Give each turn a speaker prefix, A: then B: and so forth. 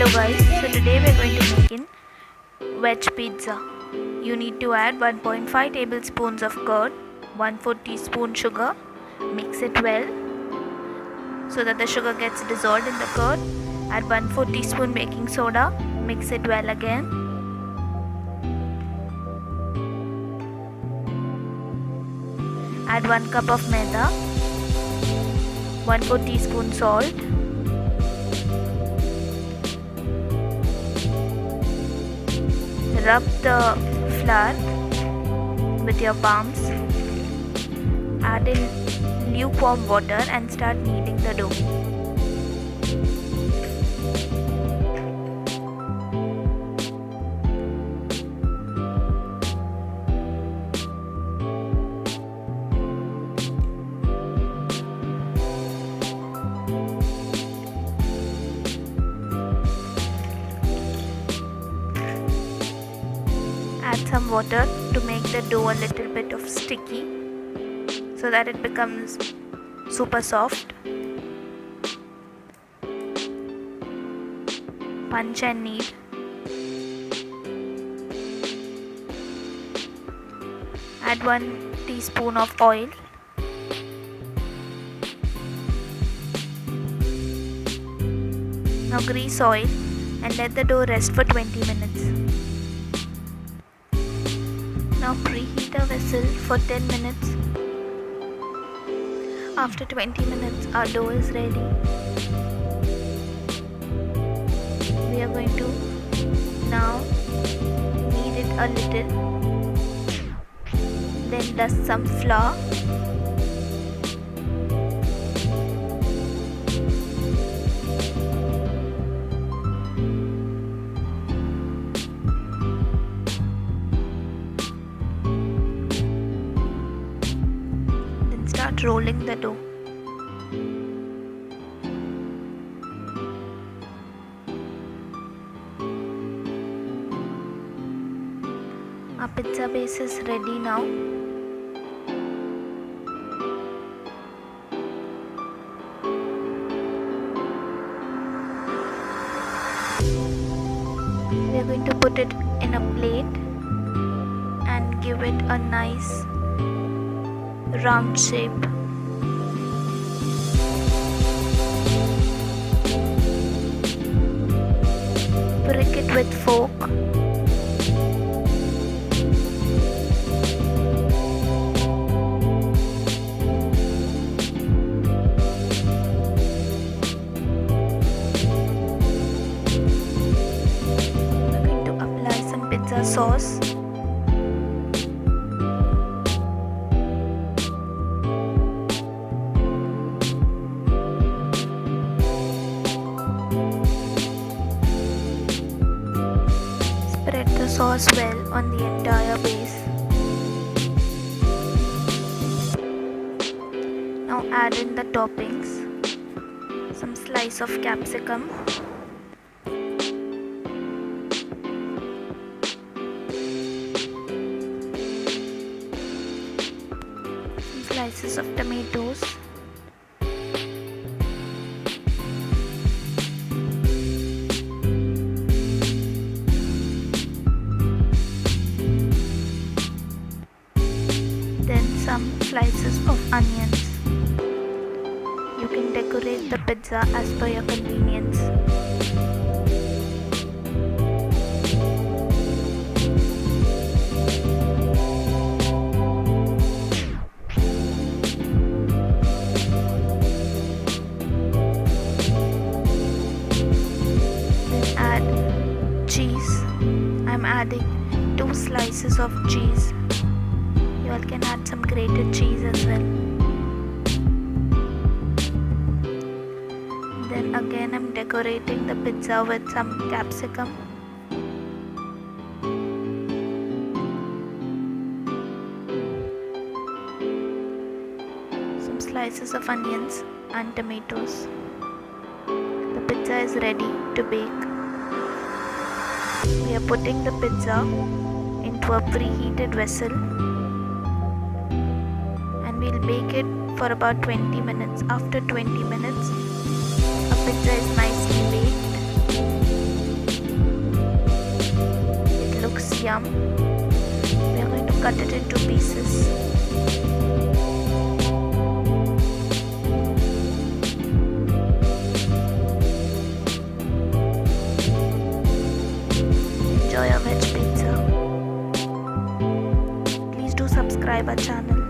A: Hello guys, so today we are going to make in veg pizza. You need to add 1.5 tablespoons of curd, 1/4 teaspoon sugar, mix it well so that the sugar gets dissolved in the curd. Add 1/4 teaspoon baking soda, mix it well again. Add 1 cup of maida, 1/4 teaspoon salt, rub the flour with your palms, add in lukewarm water and start kneading the dough. Add some water to make the dough a little bit of sticky so that it becomes super soft. Punch and knead. Add 1 teaspoon of oil. Now grease oil and let the dough rest for 20 minutes. Now preheat a vessel for 10 minutes. After 20 minutes our dough is ready. We are going to now knead it a little. Then dust some flour. Start rolling the dough. Our pizza base is ready now. We are going to put it in a plate and give it a nice round shape. Prick it with fork. We're going to apply some pizza sauce. Spread the sauce well on the entire base. Now add in the toppings. Some slice of capsicum, some slices of tomatoes, then some slices of onions. You can decorate the pizza as per your convenience. Then add cheese. I'm adding 2 slices of cheese. You all can add some grated cheese as well. Then again I'm decorating the pizza with some capsicum. Some slices of onions and tomatoes. The pizza is ready to bake. We are putting the pizza into a preheated vessel and we'll bake it for about 20 minutes. After 20 minutes, our pizza is nicely baked. yum. We are going to cut it into pieces. Enjoy your veg pizza. Please do subscribe our channel.